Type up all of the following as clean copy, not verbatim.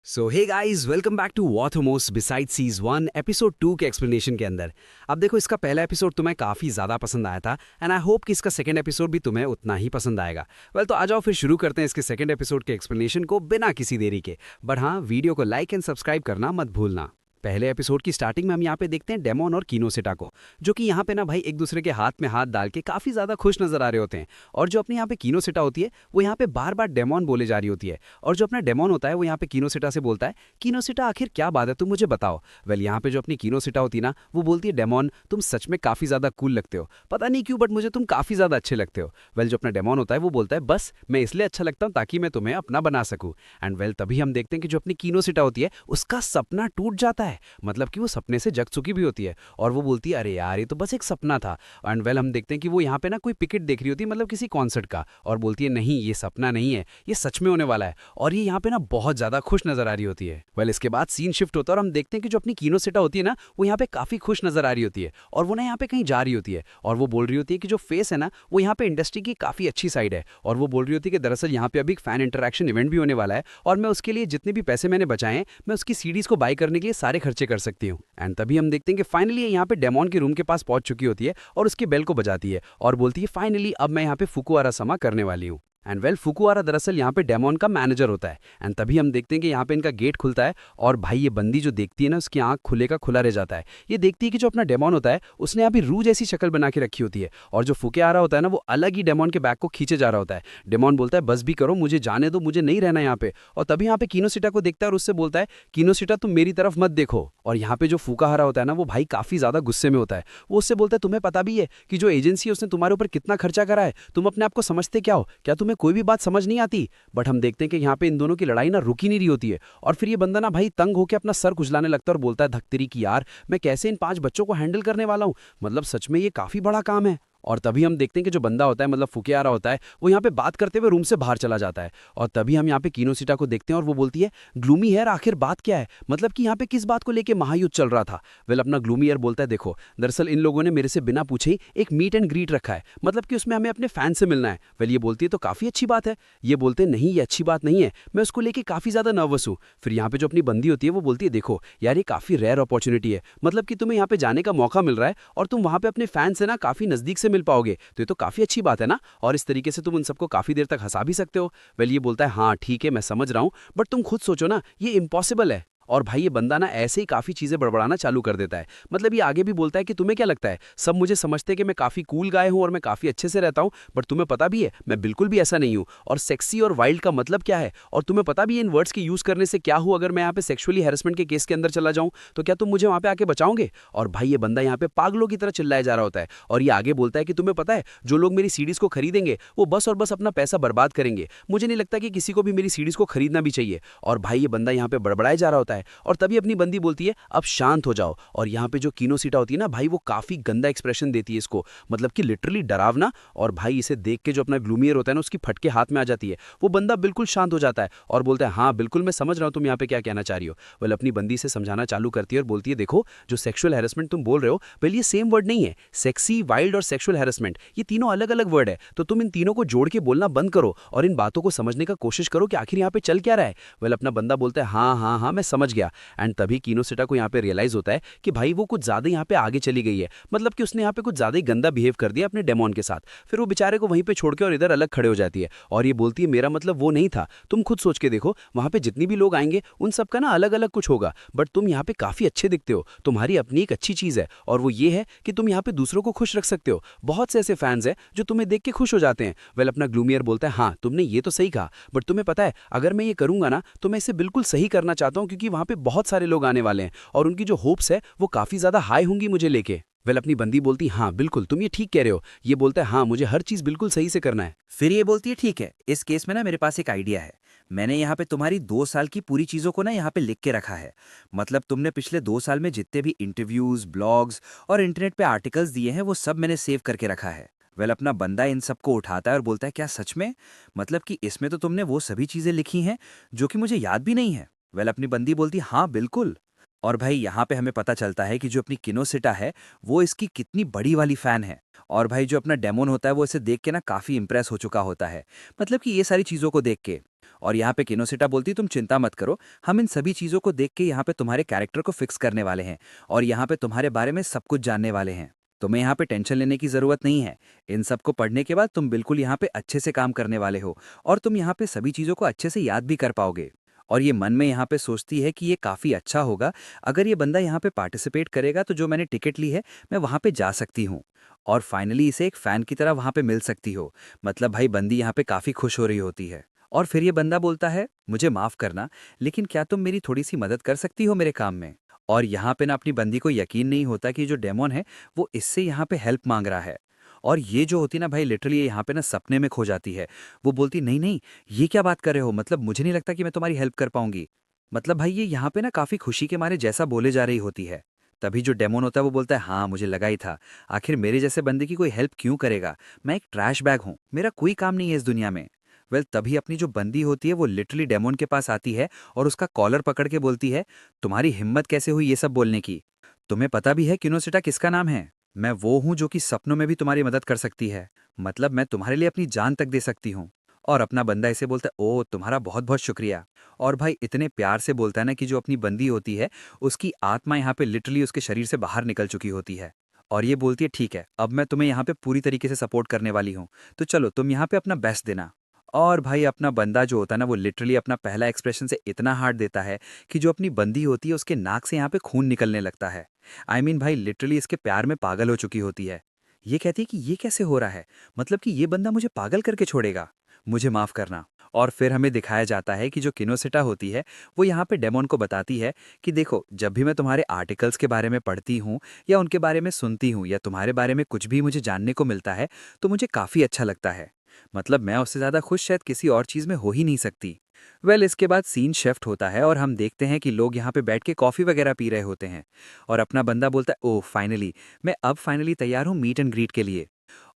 So hey guys welcome back to वॉथमोस्ट beside seas 1 episode 2 के explanation के अंदर। अब देखो, इसका पहला एपिसोड तुम्हें काफ़ी ज़्यादा पसंद आया था एंड आई होप कि इसका सेकंड एपिसोड भी तुम्हें उतना ही पसंद आएगा। तो आ जाओ फिर शुरू करते हैं इसके सेकंड एपिसोड के एक्सप्लेनेशन को बिना किसी देरी के। बट हाँ, वीडियो को लाइक एंड सब्सक्राइब करना मत भूलना। पहले एपिसोड की स्टार्टिंग में हम यहाँ पे देखते हैं डेमोन और किनोसिटा को, जो कि यहाँ पे ना भाई एक दूसरे के हाथ में हाथ डाल के काफी ज्यादा खुश नजर आ रहे होते हैं। और जो अपने यहाँ पे किनोसिटा होती है वो यहाँ पे बार बार डेमोन बोले जा रही होती है, और जो अपना डेमोन होता है वो यहाँ पे किनोसिटा से बोलता है, किनोसिटा आखिर क्या बात है, तुम मुझे बताओ। यहाँ पे जो अपनी किनोसिटा होती है ना, वो बोलती है, डेमोन तुम सच में काफी ज्यादा कूल लगते हो, पता नहीं क्यों बट मुझे तुम काफी ज्यादा अच्छे लगते हो। जो अपना डेमोन होता है वो बोलता है, बस मैं इसलिए अच्छा लगता हूँ ताकि मैं तुम्हें अपना बना सकूं। एंड तभी हम देखते हैं कि जो अपनी किनोसिटा होती है उसका सपना टूट जाता है, मतलब कि वो सपने से जग चुकी भी होती है और वो बोलती है, अरे यार ये तो बस एक सपना था। एंड हम देखते हैं कि वो यहाँ पे ना कोई पिकेट देख रही होती है, मतलब किसी कॉन्सर्ट का, और बोलती है, नहीं ये सपना नहीं है, ये सच में होने वाला है। और ये यहाँ पे ना बहुत ज्यादा खुश नजर आ रही होती है। इसके बाद सीन शिफ्ट होता है और हम देखते हैं कि जो अपनी किनोसिटा होती है ना, वो यहाँ पे काफी खुश नजर आ रही होती है और वो ना यहाँ पे कहीं जा रही होती है और वो बोल रही होती है कि जो फेस है ना वो यहाँ पे इंडस्ट्री की काफी अच्छी साइड है। और वो बोल रही होती है कि दरअसल यहाँ पे अभी एक फैन इंटरेक्शन इवेंट भी होने वाला है और मैं उसके लिए जितने भी पैसे मैंने बचाए हैं मैं उसकी सीडीज को बाय करने के लिए सारे खर्चे कर सकती हूँ। एंड तभी हम देखते हैं कि फाइनली यहाँ पे डेमोन के रूम के पास पहुंच चुकी होती है और उसकी बेल को बजाती है और बोलती है, फाइनली अब मैं यहाँ पे फुकुवारा समा करने वाली हूँ। एंड फुकुवारा दरअसल यहाँ पे डेमोन का मैनेजर होता है। एंड तभी हम देखते हैं कि यहाँ पे इनका गेट खुलता है और भाई ये बंदी जो देखती है ना, उसकी आंख खुले का खुला रह जाता है। ये देखती है कि जो अपना डेमोन होता है उसने यहाँ पे रू जैसी शक्ल बना के रखी होती है और जो फुके आ रहा होता है ना वो अलग ही डेमोन के बैग को खींचे जा रहा होता है। डेमोन बोलता है, बस भी करो, मुझे जाने दो, मुझे नहीं रहना यहाँ पे। और तभी यहाँ पे किनोसिटा को देखता है और उससे बोलता है, किनोसिटा तुम मेरी तरफ मत देखो। और यहाँ पे जो फुकाहारा होता है ना वो भाई काफी ज्यादा गुस्से में होता है। वो उससे बोलता है, तुम्हें पता भी है कि जो एजेंसी है उसने तुम्हारे ऊपर कितना खर्चा करा है, तुम अपने आप को समझते क्या हो, क्या तुम्हें कोई भी बात समझ नहीं आती। बट हम देखते हैं कि यहाँ पे इन दोनों की लड़ाई ना रुकी नहीं रही होती है और फिर ये बंदा ना भाई तंग होकर अपना सर खुजलाने लगता है और बोलता है, धक्तेरी की यार, मैं कैसे इन 5 बच्चों को हैंडल करने वाला हूँ, मतलब सच में ये काफी बड़ा काम है। और तभी हम देखते हैं कि जो बंदा होता है, मतलब फुकेयारा होता है, वो यहाँ पे बात करते हुए रूम से बाहर चला जाता है। और तभी हम यहाँ पे किनोसिटा को देखते हैं और वो बोलती है, ग्लूमी हेयर आखिर बात क्या है, मतलब कि यहाँ पे किस बात को लेके महायुद्ध चल रहा था। अपना ग्लूमी हेयर बोलता है, देखो दरअसल इन लोगों ने मेरे से बिना पूछे ही एक मीट एंड ग्रीट रखा है, मतलब कि उसमें हमें अपने फैन से मिलना है। ये बोलती है, तो काफी अच्छी बात है। ये बोलते हैं, नहीं ये अच्छी बात नहीं है, मैं उसको लेके काफी ज्यादा नर्वस हूँ। फिर यहाँ पे जो अपनी बंदी होती है वो बोलती है, देखो यार ये काफी रेयर अपॉर्चुनिटी है, मतलब कि तुम्हें यहाँ पे जाने का मौका मिल रहा है और तुम वहां पे अपने फैन से ना काफी नजदीक से मिल पाओगे, तो ये तो काफी अच्छी बात है ना, और इस तरीके से तुम उन सबको काफी देर तक हंसा भी सकते हो। ये बोलता है, हाँ ठीक है मैं समझ रहा हूं, बट तुम खुद सोचो ना, ये इम्पॉसिबल है। और भाई ये बंदा ना ऐसे ही काफी चीजें बड़बड़ाना चालू कर देता है। ये आगे भी बोलता है कि तुम्हें क्या लगता है, सब मुझे समझते हैं कि मैं काफी कूल गाय हूं और मैं काफी अच्छे से रहता हूं, बट तुम्हें पता भी है मैं बिल्कुल भी ऐसा नहीं हूं। और सेक्सी और वाइल्ड का मतलब क्या है, और तुम्हें पता भी है इन वर्ड्स के यूज करने से क्या हो, अगर मैं यहाँ पे सेक्सुअली हैरेसमेंट के केस के अंदर चला जाऊं तो क्या तुम मुझे वहां पे आके बचाओगे। और भाई ये बंदा यहाँ पे पागलों की तरह चिल्लाया जा रहा होता है और ये आगे बोलता है कि तुम्हें पता है जो लोग मेरी सीडीज को खरीदेंगे वो बस और बस अपना पैसा बर्बाद करेंगे, मुझे नहीं लगता कि किसी को भी मेरी सीडीज को खरीदना भी चाहिए। और भाई ये बंदा यहाँ पे बड़बड़ाया जा रहा होता है और तभी अपनी बंदी बोलती है, अब शांत हो जाओ। और यहाँ पे जो किनोसिटा होती है ना भाई, वो काफी गंदा एक्सप्रेशन देती है इसको, मतलब कि लिटरली डरावना। और भाई इसे देख के जो अपना ग्लूमियर होता है ना उसकी फटके हाथ में आ जाती है। वो बंदा बिल्कुल शांत हो जाता है और बोलता है, हाँ बिल्कुल मैं समझ रहा हूँ तुम यहाँ पे क्या कहना चाह रही हो। अपनी बंदी से समझाना चालू करती है और बोलती है, देखो जो सेक्सुअल हैरेसमेंट तुम बोल रहे हो ये सेम वर्ड नहीं है, सेक्सी, वाइल्ड और सेक्सुअल हैरेसमेंट ये तीनों अलग अलग वर्ड है, तो तुम इन तीनों को जोड़ के बोलना बंद करो और इन बातों को समझने का कोशिश करो कि आखिर यहाँ पे चल क्या रहा है। अपना बंदा बोलता है, हाँ हाँ हाँ मैं समझ गया। एंड तभी किनोसिटा को यहाँ पे रियलाइज होता है कि भाई वो कुछ ज्यादा यहाँ पे आगे चली गई है, मतलब कि उसने यहाँ पे कुछ ज्यादा ही गंदा बिहेव कर दिया अपने डेमोन के साथ। फिर वो बेचारे को वहीं पे छोड़ के और इधर अलग खड़े हो जाती है और ये बोलती है, मेरा मतलब वो नहीं था, तुम खुद सोच के देखो वहां पे जितनी भी लोग आएंगे उन सबका ना अलग अलग कुछ होगा, बट तुम यहाँ पे काफी अच्छे दिखते हो, तुम्हारी अपनी एक अच्छी चीज है और वो ये है कि तुम यहाँ पे दूसरों को खुश रख सकते हो। बहुत से ऐसे फैंस हैं जो तुम्हें देख के खुश हो जाते हैं। अपना ग्लूमियर बोलता है, हाँ तुमने ये तो सही कहा, बट तुम्हें पता है अगर मैं ये करूंगा ना तो मैं इसे बिल्कुल सही करना चाहता हूँ, क्योंकि वहां पे बहुत सारे लोग आने वाले हैं और उनकी जो होप्स है वो काफी ज्यादा हाई होंगी मुझे लेके। अपनी बंदी बोलती, हाँ बिल्कुल तुम ये ठीक कह रहे हो। ये बोलता है, हाँ मुझे हर चीज बिल्कुल सही से करना है। फिर ये बोलती है, ठीक है इस केस में ना मेरे पास एक आइडिया है, मैंने यहाँ पे तुम्हारी 2 साल की पूरी चीज़ों को ना यहाँ पे लिख के रखा है। मतलब तुमने पिछले 2 साल में जितने भी इंटरव्यूज, ब्लॉग्स और इंटरनेट पे आर्टिकल्स दिए हैं वो सब मैंने सेव करके रखा है। अपना बंदा इन सबको उठाता है और बोलता है, क्या सच में, मतलब कि इसमें तो तुमने वो सभी चीज़ें लिखी हैं जो कि मुझे याद भी नहीं है। अपनी बंदी बोलती, हाँ बिल्कुल। और भाई यहाँ पे हमें पता चलता है कि जो अपनी किनोसिटा है वो इसकी कितनी बड़ी वाली फैन है। और भाई जो अपना डेमोन होता है वो इसे देख के ना काफी इंप्रेस हो चुका होता है, मतलब कि ये सारी चीजों को देख के। और यहाँ पे किनोसिटा बोलती तुम चिंता मत करो, हम इन सभी चीज़ों को देख के यहाँ पे तुम्हारे कैरेक्टर को फिक्स करने वाले हैं और यहाँ पे तुम्हारे बारे में सब कुछ जानने वाले हैं। तुम्हें यहाँ पे टेंशन लेने की ज़रूरत नहीं है। इन सब को पढ़ने के बाद तुम बिल्कुल यहाँ पे अच्छे से काम करने वाले हो और तुम यहाँ पे सभी चीज़ों को अच्छे से याद भी कर पाओगे। और ये मन में यहाँ पे सोचती है कि ये काफ़ी अच्छा होगा, अगर ये बंदा यहाँ पे पार्टिसिपेट करेगा तो जो मैंने टिकट ली है मैं वहाँ पे जा सकती हूँ और फाइनली इसे एक फ़ैन की तरह वहाँ पे मिल सकती हो। मतलब भाई बंदी यहाँ पे काफ़ी खुश हो रही होती है। और फिर ये बंदा बोलता है, मुझे माफ़ करना, लेकिन क्या तुम मेरी थोड़ी सी मदद कर सकती हो मेरे काम में? और यहाँ पे ना अपनी बंदी को यकीन नहीं होता कि जो डेमोन है वो इससे यहाँ पे हेल्प मांग रहा है। और ये जो होती ना भाई लिटरली यहाँ पे ना सपने में खो जाती है। वो बोलती नहीं नहीं, ये क्या बात कर रहे हो, मतलब मुझे नहीं लगता कि मैं तुम्हारी हेल्प कर पाऊंगी। मतलब भाई ये यहाँ पे ना काफ़ी खुशी के मारे जैसा बोले जा रही होती है। तभी जो डेमोन होता है वो बोलता है, हाँ मुझे लगा ही था, आखिर मेरे जैसे बंदे की कोई हेल्प क्यों करेगा, मैं एक ट्रैश बैग हूँ, मेरा कोई काम नहीं है इस दुनिया में। वेल तभी अपनी जो बंदी होती है वो लिटरली डेमोन के पास आती है और उसका कॉलर पकड़ के बोलती है, तुम्हारी हिम्मत कैसे हुई ये सब बोलने की? तुम्हें पता भी है किनोसिटा किसका नाम है? मैं वो हूँ जो कि सपनों में भी तुम्हारी मदद कर सकती है। मतलब मैं तुम्हारे लिए अपनी जान तक दे सकती हूँ। और अपना बंदा इसे बोलता है, ओ तुम्हारा बहुत बहुत शुक्रिया। और भाई इतने प्यार से बोलता है ना कि जो अपनी बंदी होती है उसकी आत्मा यहाँ पे लिटरली उसके शरीर से बाहर निकल चुकी होती है। और ये बोलती है, ठीक है अब मैं तुम्हें यहाँ पे पूरी तरीके से सपोर्ट करने वाली हूँ, तो चलो तुम यहाँ पे अपना बेस्ट देना। और भाई अपना बंदा जो होता है ना वो लिटरली अपना पहला एक्सप्रेशन से इतना हार्ड देता है कि जो अपनी बंदी होती है उसके नाक से यहाँ पे खून निकलने लगता है। भाई लिटरली इसके प्यार में पागल हो चुकी होती है। ये कहती है कि ये कैसे हो रहा है, मतलब कि ये बंदा मुझे पागल करके छोड़ेगा, मुझे माफ करना। और फिर हमें दिखाया जाता है कि जो किनोसिटा होती है वो यहाँ पे डेमोन को बताती है कि देखो जब भी मैं तुम्हारे आर्टिकल्स के बारे में पढ़ती हूँ या उनके बारे में सुनती हूँ या तुम्हारे बारे में कुछ भी मुझे जानने को मिलता है तो मुझे काफ़ी अच्छा लगता है। मतलब मैं उससे ज़्यादा खुश शायद किसी और चीज़ में हो ही नहीं सकती। इसके बाद सीन शिफ्ट होता है और हम देखते हैं कि लोग यहाँ पे बैठ के कॉफ़ी वगैरह पी रहे होते हैं। और अपना बंदा बोलता है, ओह फाइनली, मैं अब फाइनली तैयार हूँ मीट एंड ग्रीट के लिए।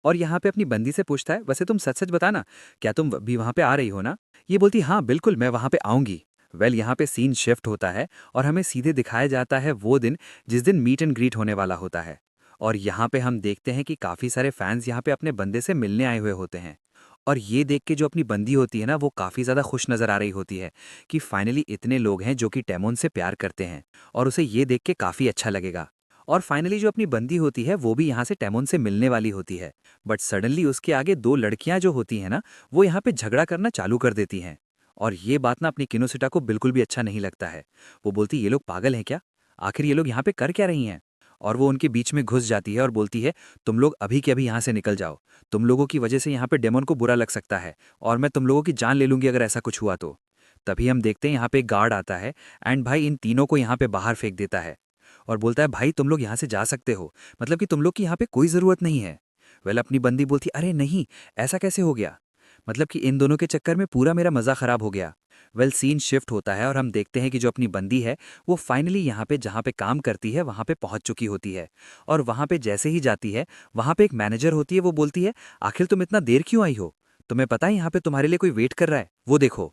और यहाँ पे अपनी बंदी से पूछता है, वैसे तुम सच सच बताना, क्या तुम भी वहाँ पे आ रही हो ना? ये बोलती, हाँ बिल्कुल मैं वहाँ पे आऊँगी। यहाँ पे सीन शिफ्ट होता है और हमें सीधे दिखाया जाता है वो दिन जिस दिन मीट एंड ग्रीट होने वाला होता है। और यहाँ पे हम देखते हैं कि काफ़ी सारे फैंस यहाँ पे अपने बंदे से मिलने आए हुए होते हैं। और ये देख के जो अपनी बंदी होती है ना वो काफ़ी ज़्यादा खुश नज़र आ रही होती है कि फाइनली इतने लोग हैं जो कि डेमोन से प्यार करते हैं और उसे ये देख के काफ़ी अच्छा लगेगा। और फाइनली जो अपनी बंदी होती है वो भी यहाँ से डेमोन से मिलने वाली होती है। बट सडनली उसके आगे दो लड़कियां जो होती हैं ना वो यहाँ पे झगड़ा करना चालू कर देती हैं। और ये बात ना अपनी किनोसिटा को बिल्कुल भी अच्छा नहीं लगता है। वो बोलती, ये लोग पागल हैं क्या, आखिर ये लोग यहाँ पे कर क्या रही हैं? और वो उनके बीच में घुस जाती है और बोलती है, तुम लोग अभी के अभी यहाँ से निकल जाओ, तुम लोगों की वजह से यहाँ पे डेमन को बुरा लग सकता है और मैं तुम लोगों की जान ले लूंगी अगर ऐसा कुछ हुआ तो। तभी हम देखते हैं यहाँ पे एक गार्ड आता है एंड भाई इन तीनों को यहाँ पे बाहर फेंक देता है और बोलता है, भाई तुम लोग यहाँ से जा सकते हो, मतलब कि तुम लोग की यहाँ पे कोई ज़रूरत नहीं है। अपनी बंदी बोलती, अरे नहीं, ऐसा कैसे हो गया, मतलब कि इन दोनों के चक्कर में पूरा मेरा मज़ा ख़राब हो गया। सीन शिफ्ट होता है और हम देखते हैं कि जो अपनी बंदी है वो फाइनली यहाँ पे जहाँ पे काम करती है वहाँ पे पहुँच चुकी होती है। और वहाँ पे जैसे ही जाती है वहाँ पे एक मैनेजर होती है, वो बोलती है, आखिर तुम इतना देर क्यों आई हो, तुम्हें पता है यहाँ पे तुम्हारे लिए कोई वेट कर रहा है, वो देखो।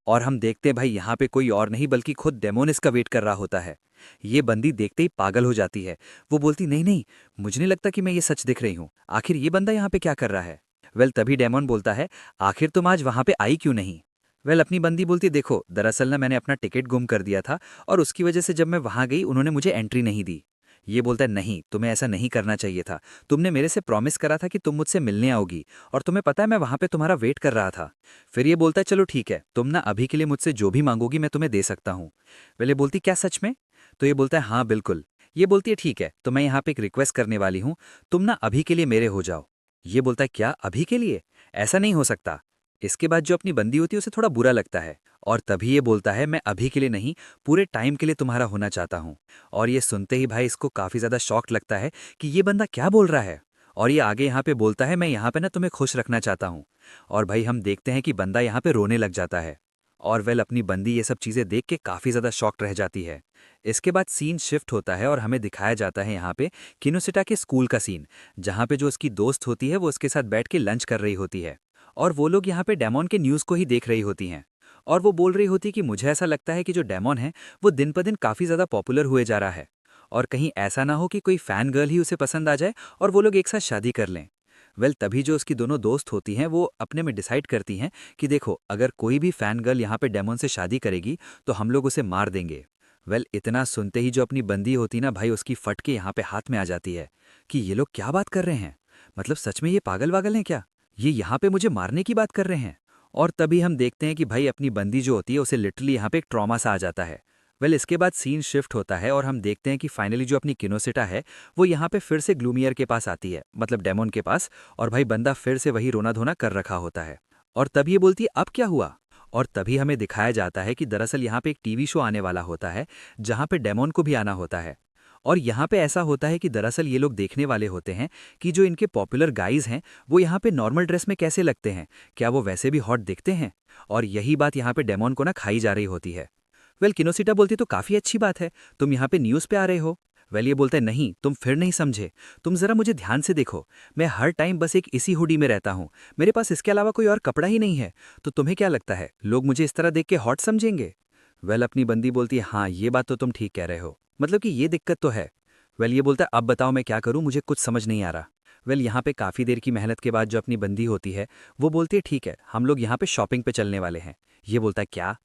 और हम देखते हैं भाई यहाँ पे कोई और नहीं बल्कि खुद डेमोनिस का वेट कर रहा होता है। ये बंदी देखते ही पागल हो जाती है। वो बोलती, नहीं नहीं, मुझे नहीं लगता कि मैं ये सच दिख रही हूँ, आखिर ये बंदा यहाँ पे क्या कर रहा है? तभी डेमोन बोलता है, आखिर तुम आज वहाँ पे आई क्यों नहीं? अपनी बंदी बोलती, देखो दरअसल ना मैंने अपना टिकट गुम कर दिया था और उसकी वजह से जब मैं वहाँ गई उन्होंने मुझे एंट्री नहीं दी। ये बोलता है, नहीं तुम्हें ऐसा नहीं करना चाहिए था, तुमने मेरे से प्रॉमिस करा था कि तुम मुझसे मिलने आओगी और तुम्हें पता है मैं वहाँ पे तुम्हारा वेट कर रहा था। फिर ये बोलता है, चलो ठीक है, तुम ना अभी के लिए मुझसे जो भी मांगोगी मैं तुम्हें दे सकता हूँ। ये बोलती, क्या सच में? तो ये बोलता है, हाँ बिल्कुल। ये बोलती है, ठीक है तो मैं यहाँ पे एक रिक्वेस्ट करने वाली हूँ, तुम ना अभी के लिए मेरे हो जाओ। ये बोलता है, क्या अभी के लिए? ऐसा नहीं हो सकता। इसके बाद जो अपनी बंदी होती है उसे थोड़ा बुरा लगता है और तभी ये बोलता है, मैं अभी के लिए नहीं, पूरे टाइम के लिए तुम्हारा होना चाहता हूँ। और ये सुनते ही भाई इसको काफ़ी ज़्यादा शॉक लगता है कि ये बंदा क्या बोल रहा है। और ये आगे यहाँ पे बोलता है, मैं यहाँ पे ना तुम्हें खुश रखना चाहता हूँ। और भाई हम देखते हैं कि बंदा यहाँ पे रोने लग जाता है। और अपनी बंदी ये सब चीज़ें देख के काफ़ी ज़्यादा शॉक्ड रह जाती है। इसके बाद सीन शिफ्ट होता है और हमें दिखाया जाता है यहाँ पे किनोसिटा के स्कूल का सीन, जहाँ पे जो उसकी दोस्त होती है वो उसके साथ बैठ के लंच कर रही होती है। और वो लोग यहाँ पे डेमोन के न्यूज़ को ही देख रही होती हैं। और वो बोल रही होती है कि मुझे ऐसा लगता है कि जो डेमोन है वो दिन प दिन काफ़ी ज़्यादा पॉपुलर हुए जा रहा है और कहीं ऐसा ना हो कि कोई फ़ैन गर्ल ही उसे पसंद आ जाए और वो लोग एक साथ शादी कर लें। वेल तभी जो उसकी दोनों दोस्त होती हैं वो अपने में डिसाइड करती हैं कि देखो अगर कोई भी फैन गर्ल यहाँ पे डेमोन से शादी करेगी तो हम लोग उसे मार देंगे। वेल इतना सुनते ही जो अपनी बंदी होती ना भाई उसकी फट के यहाँ पे हाथ में आ जाती है कि ये लोग क्या बात कर रहे हैं, मतलब सच में ये पागल वागल हैं क्या, ये यहाँ पे मुझे मारने की बात कर रहे हैं। और तभी हम देखते हैं कि भाई अपनी बंदी जो होती है उसे लिटरली यहाँ पे एक ट्रॉमा सा आ जाता है। वेल इसके बाद सीन शिफ्ट होता है और हम देखते हैं कि फाइनली जो अपनी किनोसिटा है वो यहाँ पे फिर से ग्लूमियर के पास आती है, मतलब डेमोन के पास। और भाई बंदा फिर से वही रोना धोना कर रखा होता है और तब ये बोलती है अब क्या हुआ। और तभी हमें दिखाया जाता है कि दरअसल यहाँ पे एक टीवी शो आने वाला होता है जहाँ पे डेमोन को भी आना होता है। और यहाँ पे ऐसा होता है कि दरअसल ये लोग देखने वाले होते हैं कि जो इनके पॉपुलर गाइज हैं वो यहाँ पे नॉर्मल ड्रेस में कैसे लगते हैं, क्या वो वैसे भी हॉट दिखते हैं। और यही बात यहाँ पे डेमोन को ना खाई जा रही होती है। वेल किनोसिटा बोलती तो काफ़ी अच्छी बात है, तुम यहाँ पे न्यूज़ पे आ रहे हो। वेल ये बोलता है नहीं तुम फिर नहीं समझे, तुम ज़रा मुझे ध्यान से देखो, मैं हर टाइम बस एक इसी हुडी में रहता हूँ, मेरे पास इसके अलावा कोई और कपड़ा ही नहीं है, तो तुम्हें क्या लगता है लोग मुझे इस तरह देख के हॉट समझेंगे। वेल अपनी बंदी बोलती है हाँ ये बात तो तुम ठीक कह रहे हो, मतलब कि ये दिक्कत तो है। वेल ये बोलता है अब बताओ मैं क्या करूँ, मुझे कुछ समझ नहीं आ रहा। वेल यहाँ पे काफ़ी देर की मेहनत के बाद जो अपनी बंदी होती है वो बोलती है ठीक है हम लोग यहाँ पे शॉपिंग पे चलने वाले हैं। ये बोलता है क्या,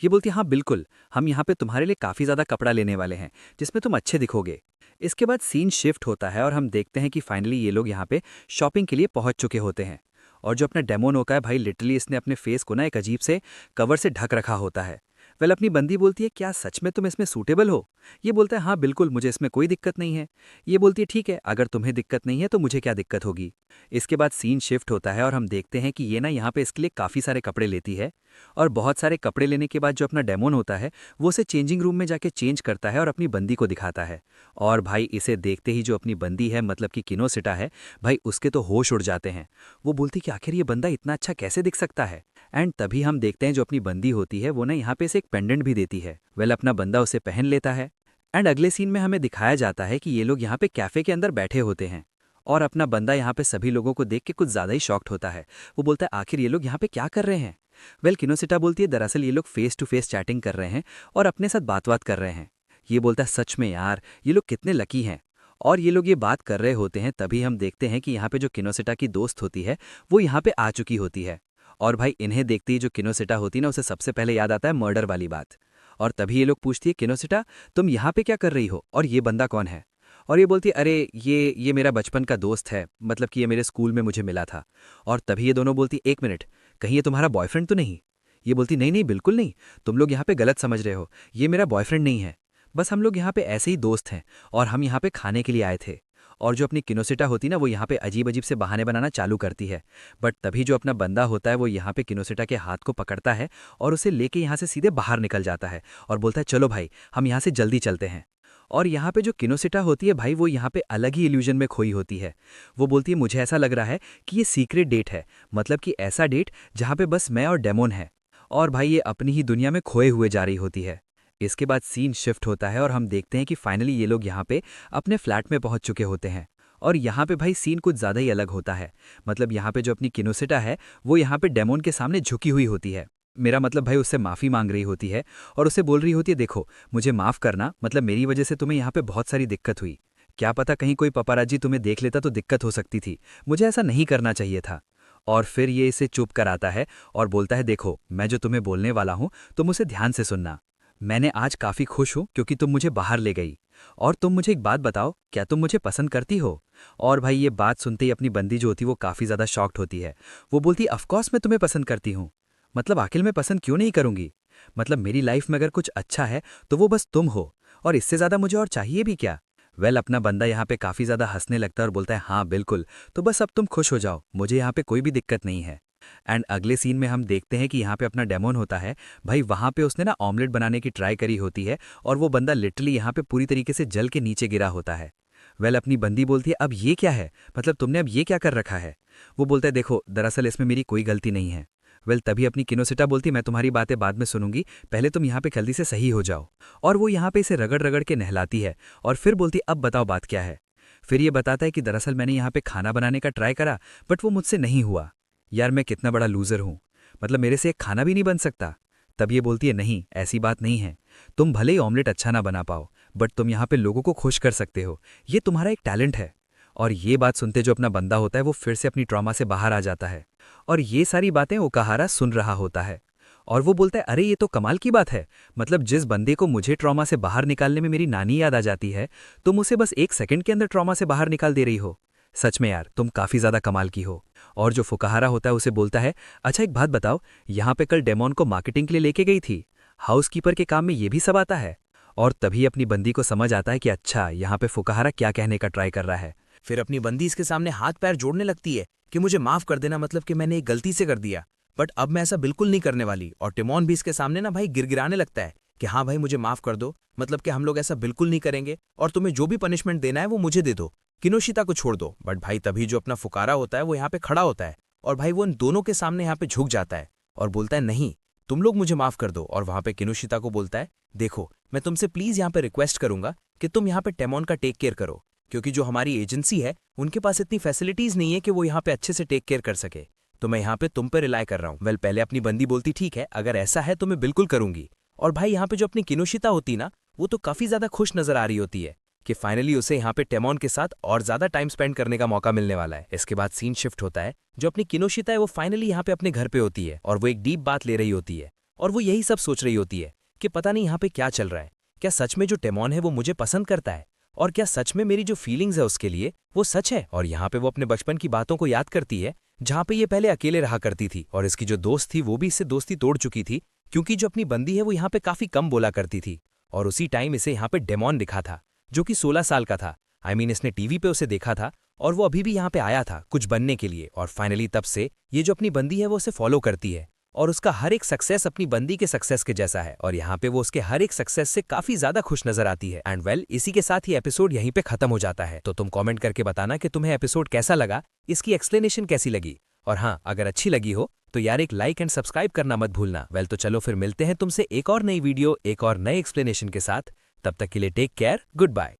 ये बोलती है हाँ बिल्कुल, हम यहाँ पे तुम्हारे लिए काफ़ी ज़्यादा कपड़ा लेने वाले हैं जिसमें तुम अच्छे दिखोगे। इसके बाद सीन शिफ्ट होता है और हम देखते हैं कि फाइनली ये लोग यहाँ पे शॉपिंग के लिए पहुँच चुके होते हैं। और जो अपना डेमोन होता है भाई लिटरली इसने अपने फेस को ना एक अजीब से कवर से ढक रखा होता है। वेल अपनी बंदी बोलती है क्या सच में तुम इसमें सूटेबल हो। ये बोलता है हाँ बिल्कुल मुझे इसमें कोई दिक्कत नहीं है। ये बोलती है ठीक है अगर तुम्हें दिक्कत नहीं है तो मुझे क्या दिक्कत होगी। इसके बाद सीन शिफ्ट होता है और हम देखते हैं कि ये ना यहाँ पे इसके लिए काफ़ी सारे कपड़े लेती है। और बहुत सारे कपड़े लेने के बाद जो अपना डेमोन होता है वो उसे चेंजिंग रूम में जाके चेंज करता है और अपनी बंदी को दिखाता है। और भाई इसे देखते ही जो अपनी बंदी है मतलब कि किनोसिटा है भाई उसके तो होश उड़ जाते हैं। वो बोलती कि आखिर ये बंदा इतना अच्छा कैसे दिख सकता है। एंड तभी हम देखते हैं जो अपनी बंदी होती है वो ना यहाँ पे इसे एक पेंडेंट भी देती है। वेल अपना बंदा उसे पहन लेता है। एंड अगले सीन में हमें दिखाया जाता है कि ये लोग यहाँ पे कैफे के अंदर बैठे होते हैं और अपना बंदा यहाँ पे सभी लोगों को देख के कुछ ज़्यादा ही शॉक्ड होता है। वो बोलता है आखिर ये लोग यहाँ पे क्या कर रहे हैं। वेल किनोसिटा बोलती है दरअसल ये लोग फेस टू फेस चैटिंग कर रहे हैं और अपने साथ बात कर रहे हैं। ये बोलता है सच में यार ये लोग कितने लकी हैं। और ये लोग ये बात कर रहे होते हैं तभी हम देखते हैं कि यहाँ पे जो किनोसिटा की दोस्त होती है वो यहाँ पे आ चुकी होती है। और भाई इन्हें देखते ही जो किनोसिटा होती है ना उसे सबसे पहले याद आता है मर्डर वाली बात। और तभी ये लोग पूछती है किनोसिटा तुम यहाँ पे क्या कर रही हो और ये बंदा कौन है। और ये बोलती है अरे ये मेरा बचपन का दोस्त है, मतलब कि ये मेरे स्कूल में मुझे मिला था। और तभी ये दोनों बोलती एक मिनट कहीं ये तुम्हारा बॉयफ्रेंड तो नहीं। ये बोलती नहीं नहीं बिल्कुल नहीं, तुम लोग यहाँ पे गलत समझ रहे हो, ये मेरा बॉयफ्रेंड नहीं है, बस हम लोग यहाँ पे ऐसे ही दोस्त हैं और हम यहाँ पे खाने के लिए आए थे। और जो अपनी किनोसिटा होती ना वो यहाँ पे अजीब अजीब से बहाने बनाना चालू करती है। बट तभी जो अपना बंदा होता है वो यहाँ पे किनोसिटा के हाथ को पकड़ता है और उसे लेके यहाँ से सीधे बाहर निकल जाता है और बोलता है चलो भाई हम यहाँ से जल्दी चलते हैं। और यहाँ पे जो किनोसिटा होती है भाई वो यहाँ पे अलग ही इल्यूजन में खोई होती है। वो बोलती है मुझे ऐसा लग रहा है कि ये सीक्रेट डेट है, मतलब कि ऐसा डेट जहाँ पे बस मैं और डेमोन है। और भाई ये अपनी ही दुनिया में खोए हुए जा रही होती है। इसके बाद सीन शिफ्ट होता है और हम देखते हैं कि फाइनली ये लोग यहाँ पे अपने फ्लैट में पहुंच चुके होते हैं। और यहाँ पे भाई सीन कुछ ज़्यादा ही अलग होता है, मतलब यहाँ पे जो अपनी किनोसिटा है वो यहाँ पे डेमोन के सामने झुकी हुई होती है। मेरा मतलब भाई उससे माफ़ी मांग रही होती है और उसे बोल रही होती है देखो मुझे माफ़ करना, मतलब मेरी वजह से तुम्हें यहाँ पे बहुत सारी दिक्कत हुई, क्या पता कहीं कोई पपाराजी तुम्हें देख लेता तो दिक्कत हो सकती थी, मुझे ऐसा नहीं करना चाहिए था। और फिर ये इसे चुप कराता है और बोलता है देखो मैं जो तुम्हें बोलने वाला हूँ तुम उसे ध्यान से सुनना। मैंने आज काफ़ी खुश हूँ क्योंकि तुम मुझे बाहर ले गई। और तुम मुझे एक बात बताओ क्या तुम मुझे पसंद करती हो। और भाई ये बात सुनते ही अपनी बंदी जो होती है वो काफ़ी ज़्यादा शॉक्ड होती है। वो बोलती है ऑफकोर्स मैं तुम्हें पसंद करती हूँ, मतलब आखिर मैं पसंद क्यों नहीं करूँगी, मतलब मेरी लाइफ में अगर कुछ अच्छा है तो वो बस तुम हो और इससे ज़्यादा मुझे और चाहिए भी क्या। वेल अपना बंदा यहाँ पे काफ़ी ज़्यादा हंसने लगता है और बोलता है हाँ बिल्कुल, तो बस अब तुम खुश हो जाओ, मुझे यहाँ पे कोई भी दिक्कत नहीं है। एंड अगले सीन में हम देखते हैं कि यहाँ पे अपना डेमोन होता है भाई, वहाँ पे उसने ना ऑमलेट बनाने की ट्राई करी होती है और वो बंदा लिटरली यहाँ पे पूरी तरीके से जल के नीचे गिरा होता है। वेल अपनी बंदी बोलती है अब ये क्या है, मतलब तुमने अब ये क्या कर रखा है। वो बोलता है देखो दरअसल इसमें मेरी कोई गलती नहीं है। वेल तभी अपनी किनोसिटा बोलती मैं तुम्हारी बातें बाद में सुनूंगी, पहले तुम यहाँ पे जल्दी से सही हो जाओ। और वो यहाँ पे इसे रगड़ रगड़ के नहलाती है और फिर बोलती अब बताओ बात क्या है। फिर ये बताता है कि दरअसल मैंने यहाँ पे खाना बनाने का ट्राई करा बट वो मुझसे नहीं हुआ। यार मैं कितना बड़ा लूज़र हूँ, मतलब मेरे से एक खाना भी नहीं बन सकता। तब ये बोलती है नहीं ऐसी बात नहीं है, तुम भले ही ऑमलेट अच्छा ना बना पाओ बट तुम यहाँ पे लोगों को खुश कर सकते हो, ये तुम्हारा एक टैलेंट है। और ये बात सुनते जो अपना बंदा होता है वो फिर से अपनी ट्रॉमा से बाहर आ जाता है। और ये सारी बातें ओकाहारा सुन रहा होता है और वो बोलता है, अरे ये तो कमाल की बात है। मतलब जिस बंदे को मुझे ट्रॉमा से बाहर निकालने में मेरी नानी याद आ जाती है, तुम उसे बस 1 सेकंड के अंदर ट्रॉमा से बाहर निकाल दे रही हो। सच में यार, तुम काफ़ी ज़्यादा कमाल की हो। और जो फुकाहारा होता है उसे बोलता है, अच्छा एक बात बताओ, यहाँ पे कल डेमोन को मार्केटिंग के लिए लेके गई थी, हाउसकीपर के काम में ये भी सब आता है? और तभी अपनी बंदी को समझ आता है कि अच्छा, यहाँ पे फुकाहारा क्या कहने का ट्राई कर रहा है। फिर अपनी बंदी इसके सामने हाथ पैर जोड़ने लगती है कि मुझे माफ कर देना, मतलब कि मैंने एक गलती से कर दिया, बट अब मैं ऐसा बिल्कुल नहीं करने वाली। और टिमोन भी इसके सामने ना भाई गिड़गिड़ाने लगता है कि हाँ भाई मुझे माफ कर दो, मतलब कि हम लोग ऐसा बिल्कुल नहीं करेंगे और तुम्हें जो भी पनिशमेंट देना है वो मुझे दे दो, किनोशिता को छोड़ दो। बट भाई तभी जो अपना फुकारा होता है वो यहाँ पे खड़ा होता है और भाई वो उन दोनों के सामने यहाँ पे झुक जाता है और बोलता है नहीं, तुम लोग मुझे माफ कर दो। और वहां पे किनोशिता को बोलता है, देखो मैं तुमसे प्लीज यहाँ पे रिक्वेस्ट करूंगा कि तुम यहाँ पे टेमोन का टेक केयर करो, क्योंकि जो हमारी एजेंसी है उनके पास इतनी फैसिलिटीज नहीं है कि वो यहाँ पे अच्छे से टेक केयर कर सके, तो मैं यहाँ पे तुम पे रिलाय कर रहा हूँ। वेल पहले अपनी बंदी बोलती ठीक है, अगर ऐसा है तो मैं बिल्कुल करूंगी। और भाई यहाँ पे जो अपनी किनोशिता होती ना, वो तो काफी ज्यादा खुश नजर आ रही होती है कि फाइनली उसे यहाँ पे टेमोन के साथ और ज्यादा टाइम स्पेंड करने का मौका मिलने वाला है। इसके बाद सीन शिफ्ट होता है, जो अपनी किनोशिता है वो फाइनली यहाँ पे अपने घर पे होती है और वो एक डीप बात ले रही होती है और वो यही सब सोच रही होती है कि पता नहीं यहाँ पे क्या चल रहा है, क्या सच में जो टेमोन है वो मुझे पसंद करता है, और क्या सच में मेरी जो फीलिंग्स है उसके लिए वो सच है। और यहाँ पे वो अपने बचपन की बातों को याद करती है, जहाँ पे ये पहले अकेले रहा करती थी और इसकी जो दोस्त थी वो भी इससे दोस्ती तोड़ चुकी थी, क्योंकि जो अपनी बंदी है वो यहाँ पे काफी कम बोला करती थी। और उसी टाइम इसे यहाँ पे डेमोन दिखा था जो कि 16 साल का था। इसने टीवी पे उसे देखा था और वो अभी भी यहाँ पे आया था कुछ बनने के लिए। और फाइनली तब से ये जो अपनी बंदी है वो उसे फॉलो करती है और उसका हर एक सक्सेस अपनी बंदी के सक्सेस के जैसा है और यहाँ पे वो उसके हर एक सक्सेस से काफी ज्यादा खुश नजर आती है। एंड वेल इसी के साथ ही एपिसोड यहीं पे खत्म हो जाता है। तो तुम कमेंट करके बताना कि तुम्हें एपिसोड कैसा लगा, इसकी एक्सप्लेनेशन कैसी लगी, और हाँ अगर अच्छी लगी हो तो यार एक लाइक एंड सब्सक्राइब करना मत भूलना। वेल तो चलो फिर मिलते हैं तुमसे एक और नई वीडियो एक और नए एक्सप्लेनेशन के साथ। तब तक के लिए टेक केयर, गुड बाय।